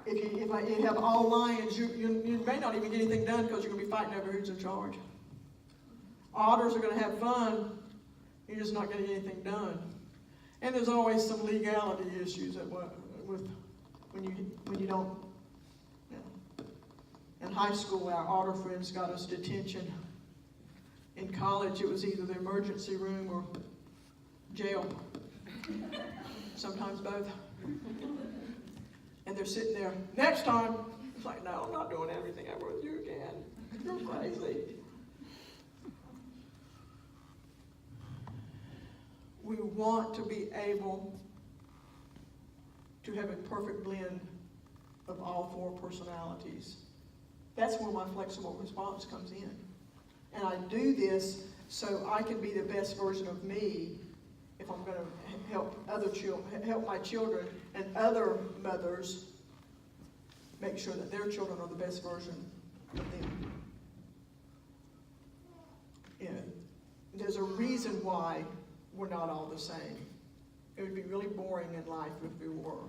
If you have all lions, you may not even get anything done because you're going to be fighting over who's in charge. Otters are going to have fun. You're just not going to get anything done. And there's always some legality issues with when you don't. You know. In high school, our otter friends got us detention. In college, it was either the emergency room or jail. Sometimes both. And they're sitting there. Next time, it's like, no, I'm not doing everything ever with you again. You're crazy. We want to be able to have a perfect blend of all four personalities. That's where my flexible response comes in. And I do this so I can be the best version of me if I'm going to help other children, help my children and other mothers make sure that their children are the best version of them. You know, there's a reason why we're not all the same. It would be really boring in life if we were.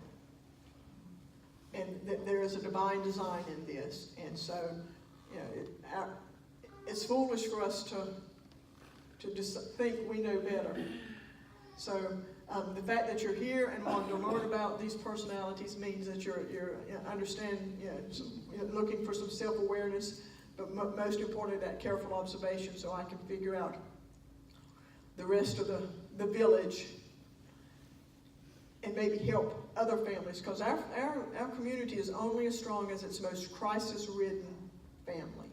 And there is a divine design in this. And so, you know, it's foolish for us to just think we know better. So the fact that you're here and want to learn about these personalities means that you're looking for some self-awareness, but most importantly, that careful observation so I can figure out the rest of the village and maybe help other families, because our community is only as strong as its most crisis-ridden family.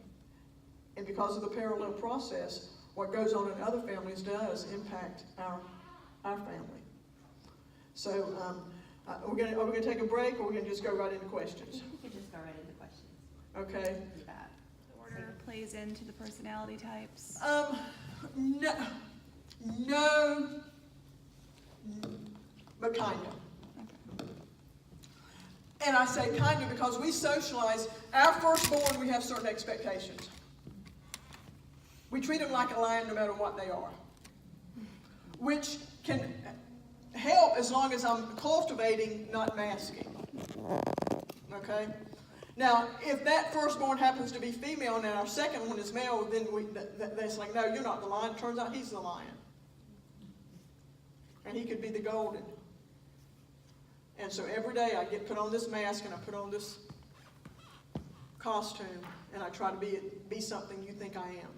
And because of the parallel process, what goes on in other families does impact our family. So are we going to take a break, or are we going to just go right into questions? I think we could just go right into questions. Okay. That. The order plays into the personality types. No, but kind of. And I say kind of because we socialize. Our firstborn, we have certain expectations. We treat them like a lion no matter what they are, which can help as long as I'm cultivating, not masking. Okay? Now, if that firstborn happens to be female and our second one is male, then that's like, no, you're not the lion. Turns out he's the lion. And he could be the golden. And so every day I get put on this mask and I put on this costume and I try to be something you think I am.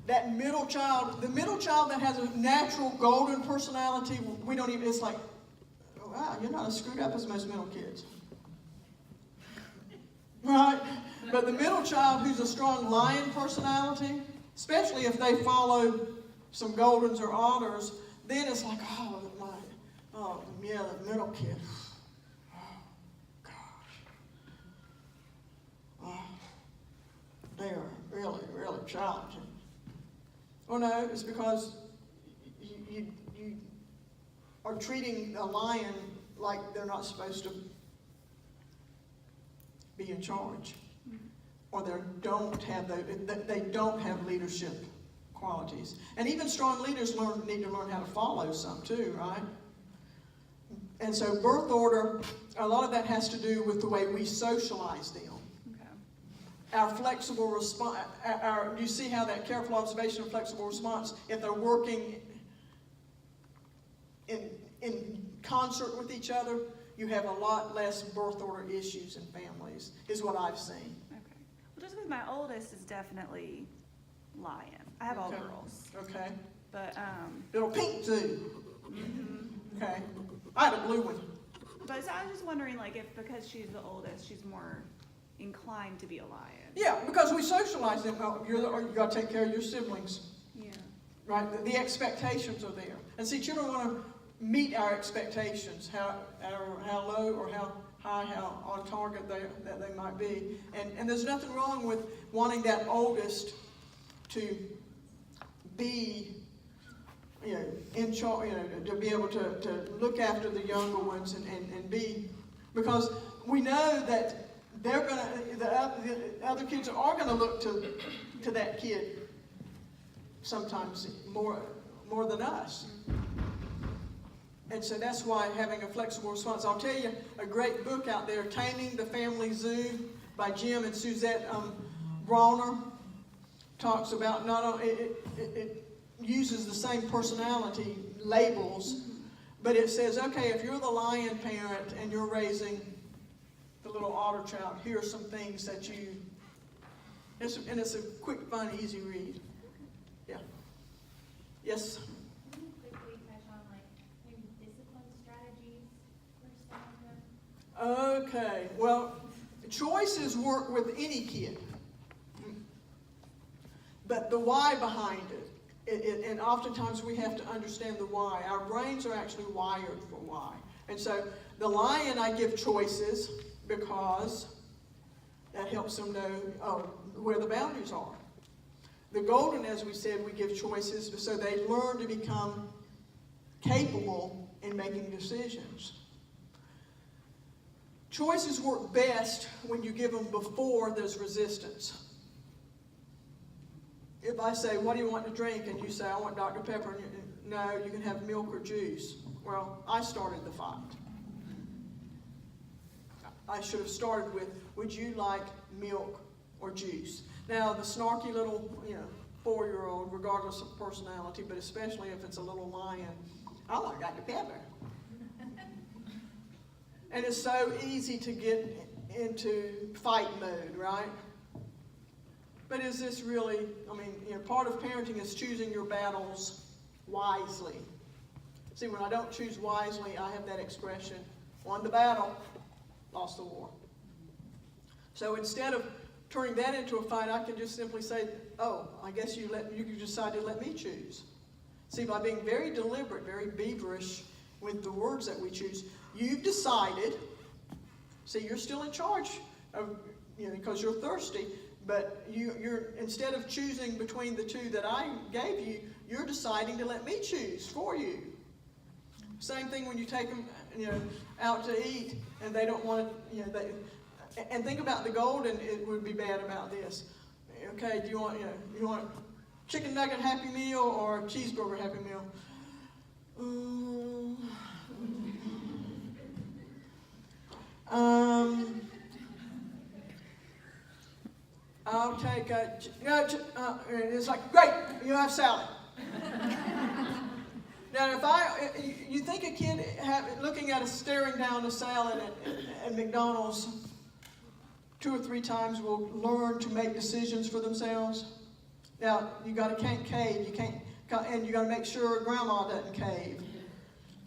That middle child, the middle child that has a natural golden personality, we don't even, it's like, oh, wow, you're not as screwed up as most middle kids. Right? But the middle child who's a strong lion personality, especially if they follow some goldens or otters, then it's like, the middle kid. Oh, gosh. Oh, they are really, really challenging. Oh no, it's because you are treating a lion like they're not supposed to be in charge, or they don't have leadership qualities. And even strong leaders need to learn how to follow some too, right? And so birth order, a lot of that has to do with the way we socialize them. Our flexible response, you see how that careful observation and flexible response, if they're working in concert with each other, you have a lot less birth order issues in families, is what I've seen. Okay. Well, just because my oldest is definitely lion. I have all Okay. girls. Okay. But, Little pink too. mm-hmm. Okay. I had a blue one. But so I was just wondering, like, if because she's the oldest, she's more inclined to be a lion. Yeah, because we socialize them. You got to take care of your siblings. Yeah. Right? The expectations are there. And see, children want to meet our expectations, how low or how high, how on target that they might be. And there's nothing wrong with wanting that oldest to be, in charge, to be able to look after the younger ones and be, because we know that the other kids are going to look to that kid sometimes more than us. And so that's why having a flexible response. I'll tell you a great book out there, Taming the Family Zoo by Jim and Suzette Brawner, talks about not only, it uses the same personality labels, but it says, okay, if you're the lion parent and you're raising the little otter child, here are some things that you, and it's a quick, fun, easy read. Yeah. Yes? Can you quickly touch on like maybe discipline strategies for some of them? Okay, well, choices work with any kid. But the why behind it, and oftentimes we have to understand the why. Our brains are actually wired for why. And so the lion, I give choices because that helps them know where the boundaries are. The golden, as we said, we give choices so they learn to become capable in making decisions. Choices work best when you give them before there's resistance. If I say, what do you want to drink? And you say, I want Dr. Pepper. And no, you can have milk or juice. Well, I started the fight. I should have started with, would you like milk or juice? Now, the snarky little, 4-year-old, regardless of personality, but especially if it's a little lion, I want Dr. Pepper. And it's so easy to get into fight mode, right? But is this really, part of parenting is choosing your battles wisely. See, when I don't choose wisely, I have that expression, won the battle, lost the war. So instead of turning that into a fight, I can just simply say, oh, I guess you decide to let me choose. See, by being very deliberate, very beaverish with the words that we choose, you've decided, see, you're still in charge of, because you're thirsty, but you're instead of choosing between the two that I gave you, you're deciding to let me choose for you. Same thing when you take them, out to eat, and they don't want to, and think about the golden. It would be bad about this. Okay, do you want chicken nugget Happy Meal or cheeseburger Happy Meal? I'll take it's like, great, you have salad. Now, you think a kid staring down a salad at McDonald's 2 or 3 times will learn to make decisions for themselves? Now, can't cave, and you got to make sure grandma doesn't cave.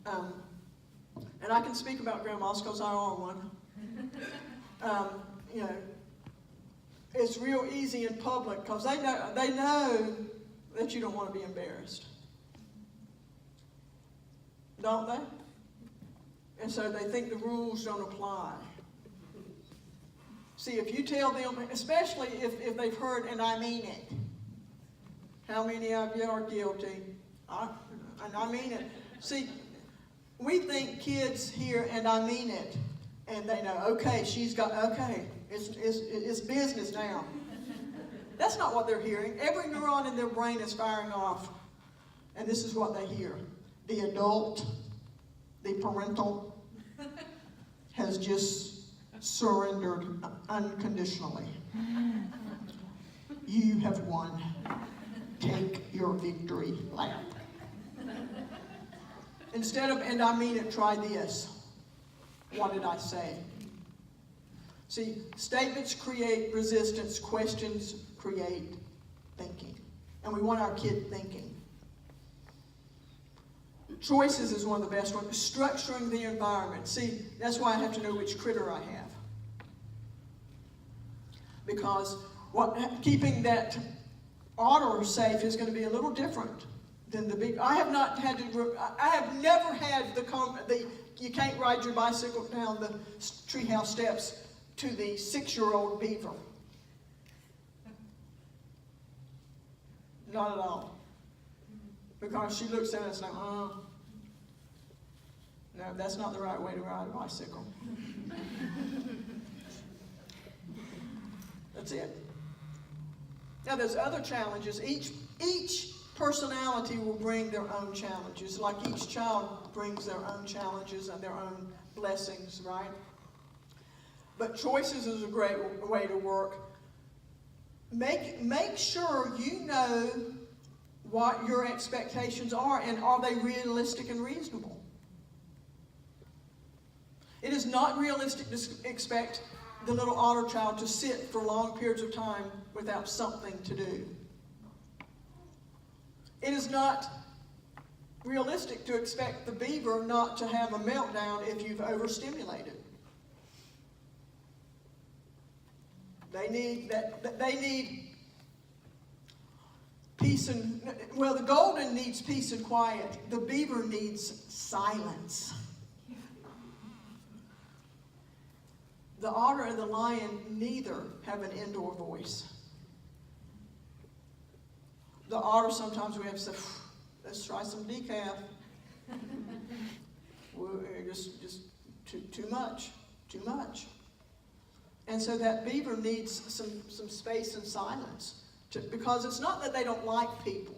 And I can speak about grandmas because I are one. It's real easy in public because they know that you don't want to be embarrassed. Don't they? And so they think the rules don't apply. See, if you tell them, especially if they've heard, and I mean it. How many of you are guilty? And I mean it. See, we think kids hear, and I mean it. And they know, okay, it's business now. That's not what they're hearing. Every neuron in their brain is firing off. And this is what they hear. The adult, the parental, has just surrendered unconditionally. You have won. Take your victory lap. Instead of, and I mean it, try this. What did I say? See, statements create resistance, questions create thinking. And we want our kid thinking. Choices is one of the best ones. Structuring the environment. See, that's why I have to know which critter I have. Because keeping that otter safe is going to be a little different than the big. I have never had the you can't ride your bicycle down the treehouse steps to the 6-year-old beaver. Not at all. Because she looks at us like, no, that's not the right way to ride a bicycle. That's it. Now there's other challenges. Each personality will bring their own challenges, like each child brings their own challenges and their own blessings, right? But choices is a great way to work. Make sure you know what your expectations are, and are they realistic and reasonable? It is not realistic to expect the little otter child to sit for long periods of time without something to do. It is not realistic to expect the beaver not to have a meltdown if you've overstimulated. They need peace and, well, the golden needs peace and quiet. The beaver needs silence. The otter and the lion neither have an indoor voice. The otter, sometimes we have to say, let's try some decaf. Just too much. And so that beaver needs some space and silence, because it's not that they don't like people.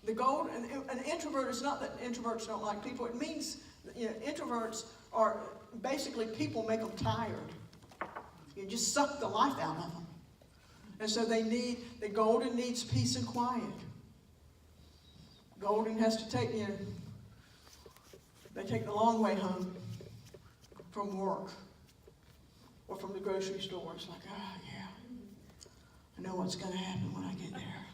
An introvert is not that introverts don't like people. It means, introverts are basically, people make them tired. You just suck the life out of them. And so the golden needs peace and quiet. Golden has to take, they take the long way home from work or from the grocery store. It's like, yeah, I know what's going to happen when I get there.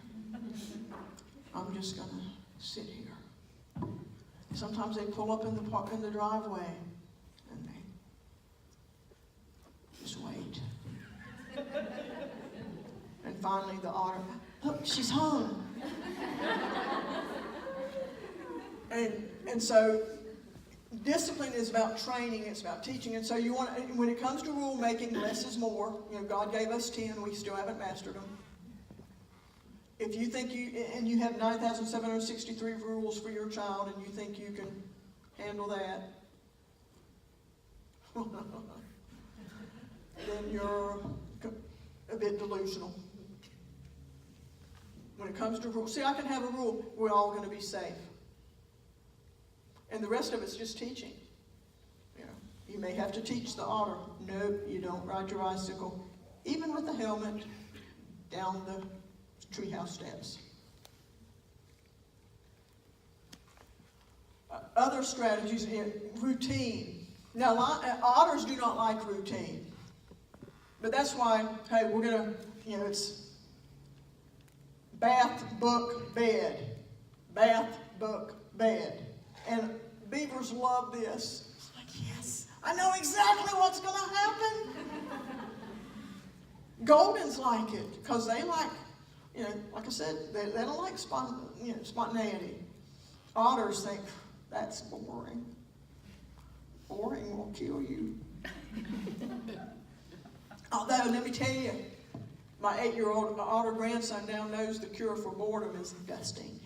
I'm just going to sit here. Sometimes they pull up in the driveway and they just wait. And finally the otter, look, she's home. And so discipline is about training, it's about teaching. And so when it comes to rule making, less is more. God gave us 10, we still haven't mastered them. If you think you have 9,763 rules for your child and you think you can handle that, then you're a bit delusional. When it comes to rules, see, I can have a rule, we're all going to be safe. And the rest of it's just teaching. You may have to teach the otter, nope, you don't ride your bicycle, even with the helmet, down the treehouse steps. Other strategies, routine. Now, otters do not like routine. But that's why, hey, we're going to, it's bath, book, bed. Bath, book, bed. And beavers love this. It's like, yes, I know exactly what's going to happen. Goldens like it because they like, like I said, they don't like spontaneity. Otters think, that's boring. Boring will kill you. Although, let me tell you, my 8-year-old otter grandson now knows the cure for boredom is dusting.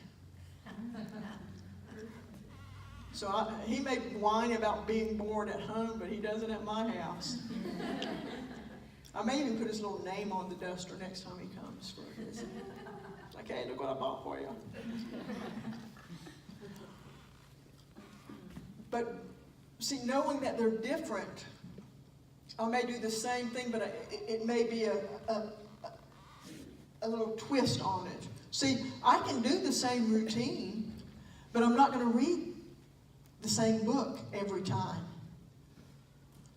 So he may whine about being bored at home, but he doesn't at my house. I may even put his little name on the duster next time he comes for a visit. It's like, hey, look what I bought for you. But see, knowing that they're different, I may do the same thing, but it may be a little twist on it. See, I can do the same routine, but I'm not going to read the same book every time.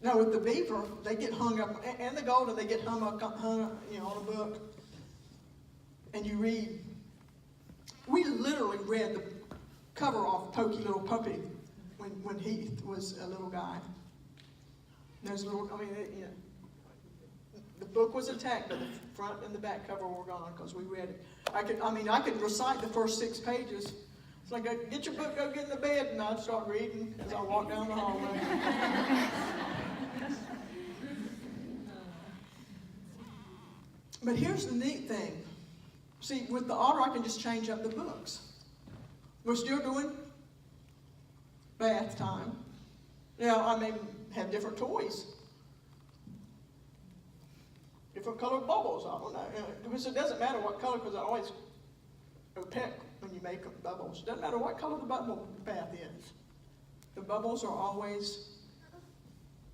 Now with the beaver, they get hung up, and the golden, they get hung up on a book, and you read. We literally read the cover off Pokey Little Puppy when Heath was a little guy. There's little, the book was intact, but the front and the back cover were gone because we read it. I could recite the first 6 pages. It's like, get your book, go get in the bed, and I'd start reading as I walk down the hallway. But here's the neat thing. See, with the otter, I can just change up the books. We're still doing bath time. Now, I may have different toys. Different colored bubbles, I don't know. Because it doesn't matter what color, because I always pick when you make bubbles. Doesn't matter what color the bubble bath is. The bubbles are always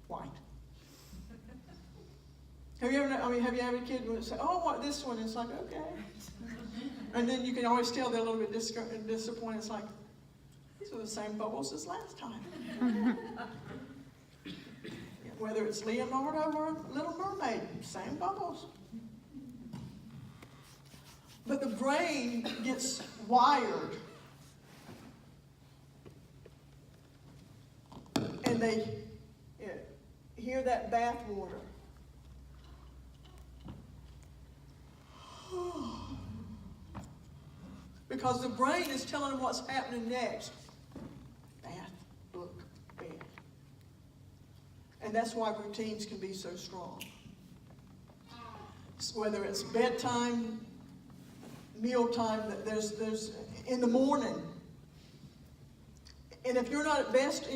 white. Have you ever a kid who say, "Oh, I want this one"? It's like, okay. And then you can always tell they're a little bit disappointed. It's like, these are the same bubbles as last time. Whether it's Leonardo or Little Mermaid, same bubbles. But the brain gets wired. And they hear that bath water. Because the brain is telling them what's happening next. Bath, book, bed. And that's why routines can be so strong. Whether it's bedtime, mealtime, there's in the morning. And if you're not at best,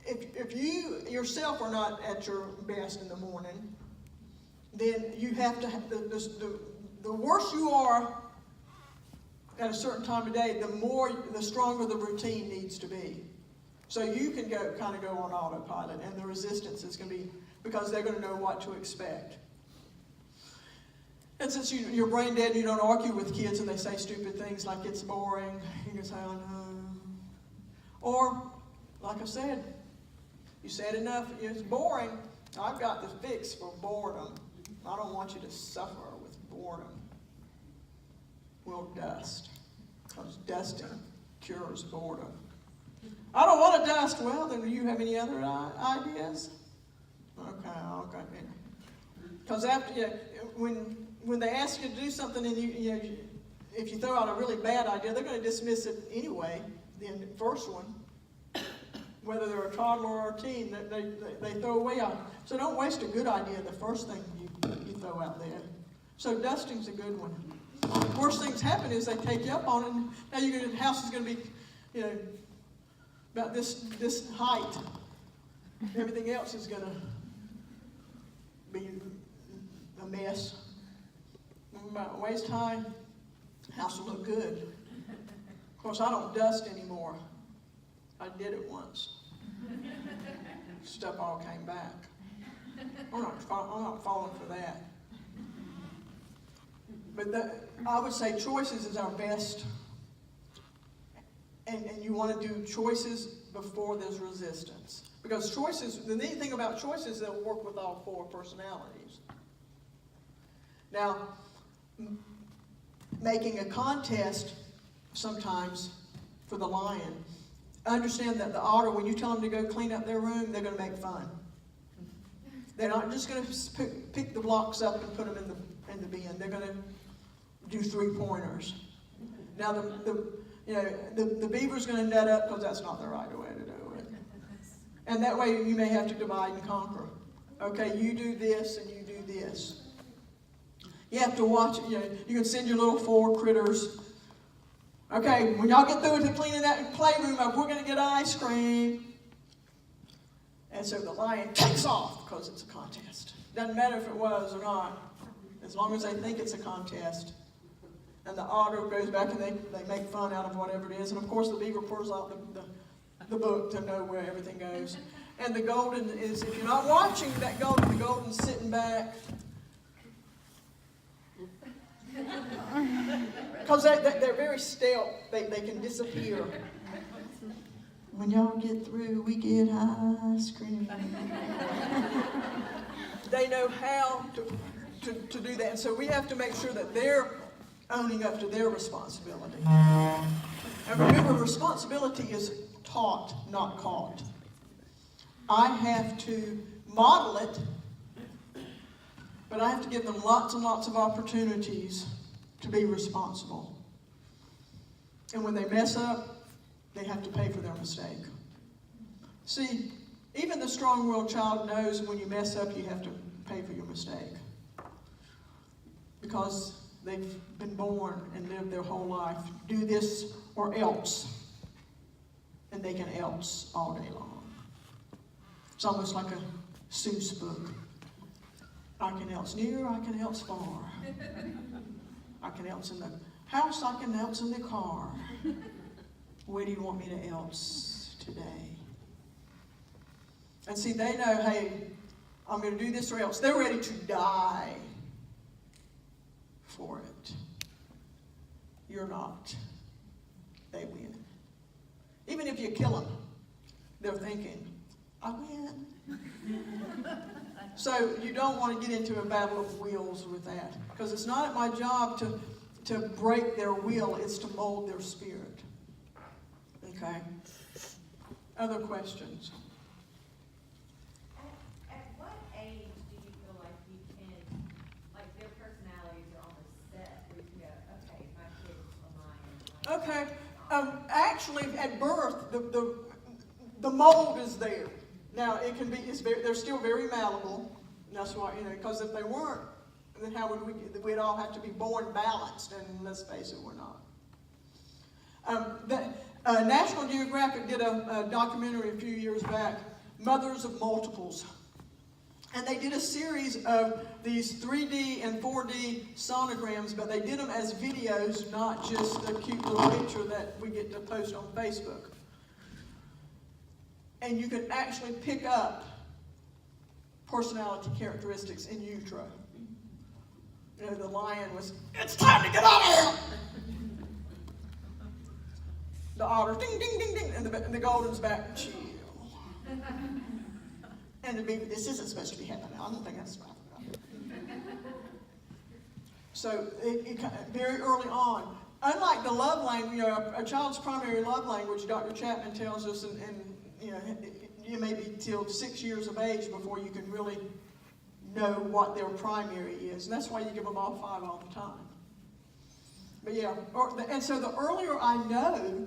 if you yourself are not at your best in the morning, then you have to have the worse you are at a certain time of day, the stronger the routine needs to be. So you can kind of go on autopilot, and the resistance is going to be, because they're going to know what to expect. And since you're brain dead and you don't argue with kids and they say stupid things like it's boring, you can say, "Oh no." Or, like I said, you said enough, it's boring. I've got the fix for boredom. I don't want you to suffer with boredom. We'll dust, because dusting cures boredom. I don't want to dust. Well, then do you have any other ideas? Okay. Because after, when they ask you to do something and if you throw out a really bad idea, they're going to dismiss it anyway. The first one, whether they're a toddler or a teen, they throw away on. So don't waste a good idea the first thing you throw out there. So dusting's a good one. Worst things happen is they take you up on it, and now the house is going to be, about this height. Everything else is going to be a mess. About waist high, house will look good. Of course, I don't dust anymore. I did it once. Stuff all came back. I'm not falling for that. But I would say choices is our best. And you want to do choices before there's resistance. Because choices, the neat thing about choices, they'll work with all four personalities. Now, making a contest sometimes for the lion, understand that the otter, when you tell them to go clean up their room, they're going to make fun. They're not just going to pick the blocks up and put them in the bin. They're going to do 3-pointers. Now the beaver's going to nut up because that's not the right way to do it. And that way you may have to divide and conquer. Okay, you do this and you do this. You have to watch it. You can send your little 4 critters. Okay, when y'all get through with cleaning that playroom up, we're going to get ice cream. And so the lion takes off because it's a contest. Doesn't matter if it was or not, as long as they think it's a contest. And the otter goes back and they make fun out of whatever it is. And of course the beaver pulls out the book to know where everything goes. And the golden is, if you're not watching that golden, the golden's sitting back. Because they're very stealth. They can disappear. When y'all get through, we get ice cream. They know how to do that. And so we have to make sure that they're owning up to their responsibility. And remember, responsibility is taught, not caught. I have to model it, but I have to give them lots and lots of opportunities to be responsible. And when they mess up, they have to pay for their mistake. See, even the strong-willed child knows when you mess up, you have to pay for your mistake. Because they've been born and lived their whole life. Do this or else. And they can else all day long. It's almost like a Seuss book. I can else near, I can else far. I can else in the How something else in the car. Where do you want me to else today? And see, they know, hey, I'm going to do this or else. They're ready to die for it. You're not. They win. Even if you kill them, they're thinking, I win. So you don't want to get into a battle of wills with that, because it's not my job to break their will, it's to mold their spirit. Okay? Other questions? At what age do you feel like you can, like their personalities are almost set, where you go, okay, my kid's a lion. Okay. Actually, at birth, the mold is there. Now, it can be, they're still very malleable. And that's why, because if they weren't, then how would we'd all have to be born balanced, and let's face it, we're not. National Geographic did a documentary a few years back, Mothers of Multiples. And they did a series of these 3D and 4D sonograms, but they did them as videos, not just a cute little picture that we get to post on Facebook. And you can actually pick up personality characteristics in utero. The lion was, it's time to get out of here! The otter, ding, ding, ding, ding, and the golden's back, chill. And the baby, this isn't supposed to be happening. I don't think that's right. So very early on, unlike the love language, a child's primary love language, Dr. Chapman tells us, and you may be till 6 years of age before you can really know what their primary is. And that's why you give them all 5 all the time. But yeah, and so the earlier I know,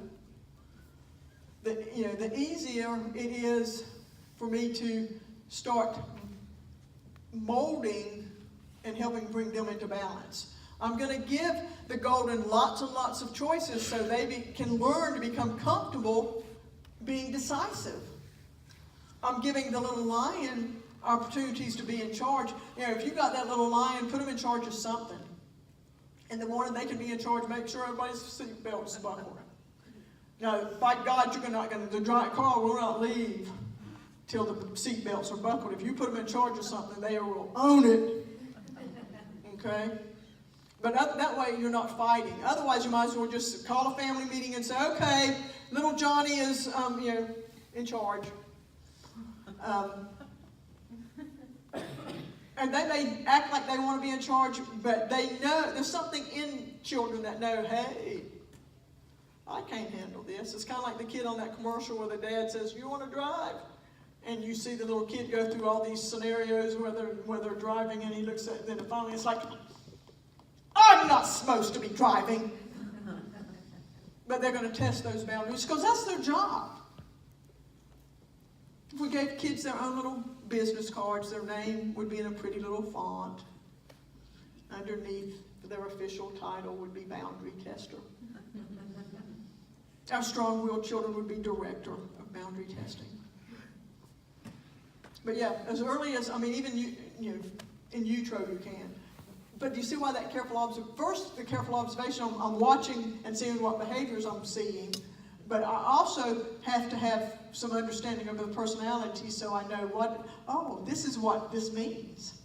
the easier it is for me to start molding and helping bring them into balance. I'm going to give the golden lots and lots of choices so they can learn to become comfortable being decisive. I'm giving the little lion opportunities to be in charge. If you got that little lion, put them in charge of something. In the morning, they can be in charge, make sure everybody's seatbelt's buckled. Now, by God, the car will not leave till the seatbelts are buckled. If you put them in charge of something, they will own it. Okay? But that way, you're not fighting. Otherwise, you might as well just call a family meeting and say, okay, little Johnny is, in charge. And they may act like they want to be in charge, but they know, there's something in children that know, hey, I can't handle this. It's kind of like the kid on that commercial where the dad says, you want to drive? And you see the little kid go through all these scenarios where they're driving, and he looks at them, and finally it's like, I'm not supposed to be driving. But they're going to test those boundaries because that's their job. If we gave kids their own little business cards, their name would be in a pretty little font. Underneath their official title would be boundary tester. Our strong-willed children would be director of boundary testing. But yeah, as early as, even in utero you can. But do you see why that careful observation? First, the careful observation, I'm watching and seeing what behaviors I'm seeing. But I also have to have some understanding of the personality so I know this is what this means.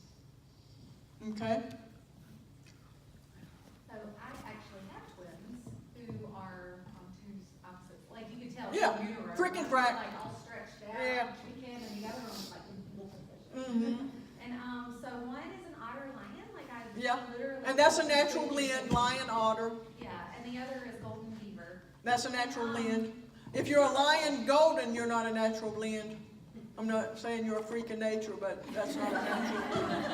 Okay? So I actually have twins who are on two opposites. Like you could tell. Yeah, from utero, freaking one's frack. like all stretched out, Yeah. chicken, and the other one's like in full position. Mm-hmm. And so one is an otter lion, like I Yeah. literally. And that's a natural blend, lion, otter. Yeah, and the other is golden beaver. That's a natural blend. If you're a lion golden, you're not a natural blend. I'm not saying you're a freak of nature, but that's not a natural blend.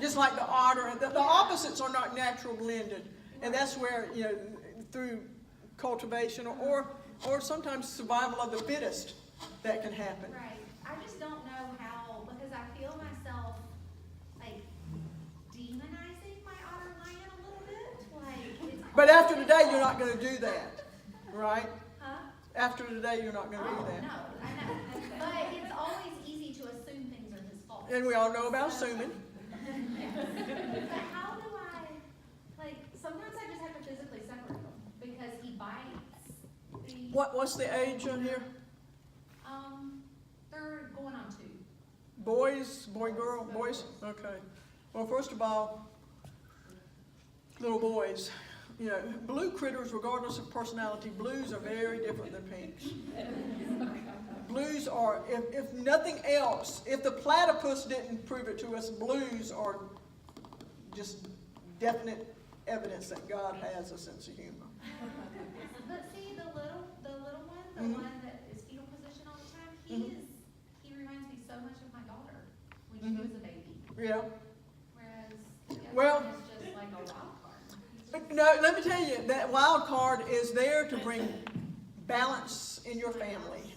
Just like the otter, the opposites are not natural blended. And that's where, through cultivation or sometimes survival of the fittest, that can happen. Right. I just don't know how, because I feel myself like demonizing my otter lion a little bit. Like it's But after today, you're not going to do that, right? Huh? After today, you're not going to do that. No, I know. But it's always easy to assume things are his fault. And we all know about assuming. But how do I, sometimes I just have to physically What's the age on here? They're going on 2. Boys, boy, girl, boys? Okay. Well, first of all, little boys, you know, blue critters, regardless of personality, blues are very different than pinks. Blues are, if nothing else, if the platypus didn't prove it to us, blues are just definite evidence that God has a sense of humor. But see, the little one, the Mhm. one that is fetal position all the time, Mhm. he reminds me so much of my daughter when Mhm. she was a baby. Yeah. Whereas the other Well- one is just like a wild card. No, let me tell you, that wild card is there to bring balance in your family.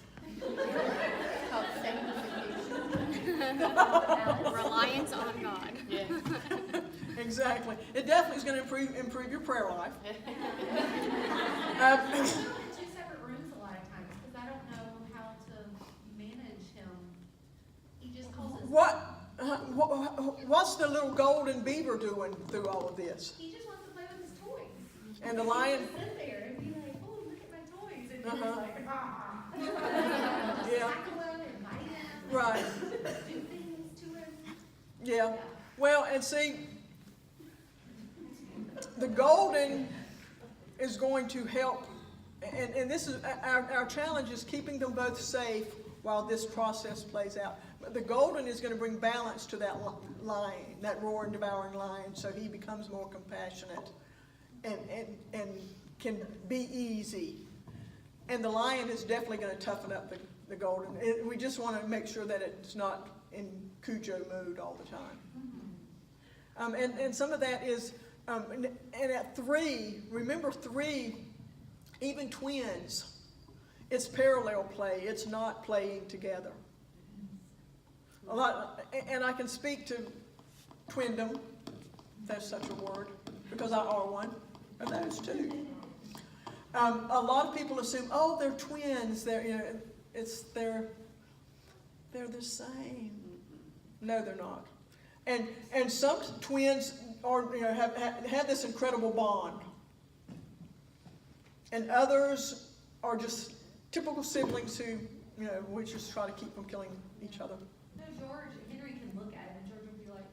Reliance on God. Exactly. It definitely is going to improve your prayer life. I put him in 2 separate rooms a lot of times because I don't know how to manage him. He just calls us. What's the little golden beaver doing through all of this? He just wants to play with his toys. And the lion? He would sit there and be like, "Oh, look at my toys," and he's Uh-huh. like, "Ah." Yeah. Tackle him and bite him. Right. Do things to him. Yeah. Well, and see, the golden is going to help, and this is our challenge is keeping them both safe while this process plays out. But the golden is going to bring balance to that lion, that roaring, devouring lion, so he becomes more compassionate and can be easy. And the lion is definitely going to toughen up the golden. We just want to make sure that it's not in Cujo mode all the time. And some of that is, and at 3, remember 3, even twins, it's parallel play. It's not playing together. A lot, and I can speak to twindom, if that's such a word, because I are one of those too. A lot of people assume, oh, they're twins. They're, you know, they're the same. No, they're not. And some twins are, you know, have this incredible bond, and others are just typical siblings who, you know, we just try to keep from killing each other. No, Henry can look at him and George will be like,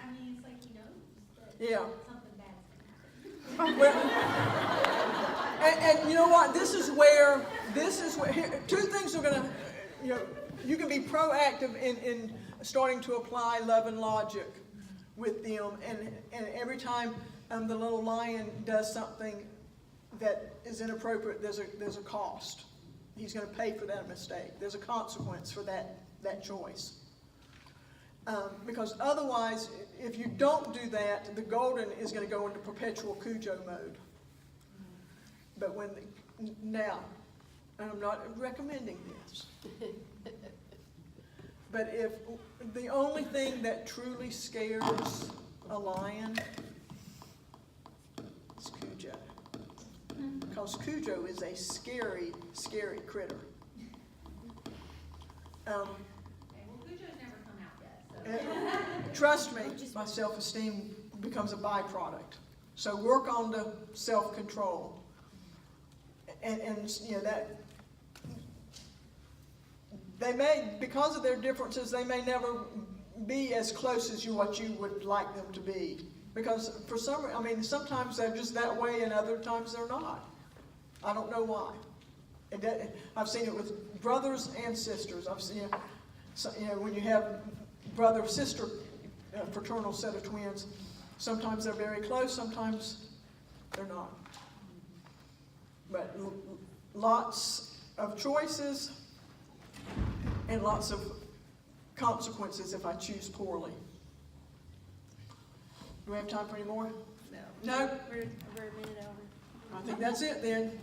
I mean, it's like he knows that Yeah. something bad's gonna happen. Well, and you know what? This is where here, 2 things are going to, you know, you can be proactive in starting to apply love and logic with them, and every time the little lion does something that is inappropriate, there's a cost. He's going to pay for that mistake. There's a consequence for that choice. Because otherwise, if you don't do that, the golden is going to go into perpetual Cujo mode. But now, and I'm not recommending this, but if the only thing that truly scares a lion is Cujo. Because Cujo is a scary, scary critter. Okay, well, Cujo's never come out yet, so. Trust me, my self-esteem becomes a byproduct. So work on the self-control. And you know, that they may, because of their differences, they may never be as close as what you would like them to be. Because for some, I mean, sometimes they're just that way and other times they're not. I don't know why. I've seen it with brothers and sisters. I've seen, you know, when you have brother-sister, fraternal set of twins, sometimes they're very close, sometimes they're not. But lots of choices and lots of consequences if I choose poorly. Do we have time for any more? No. No? We're a minute over. I think that's it then.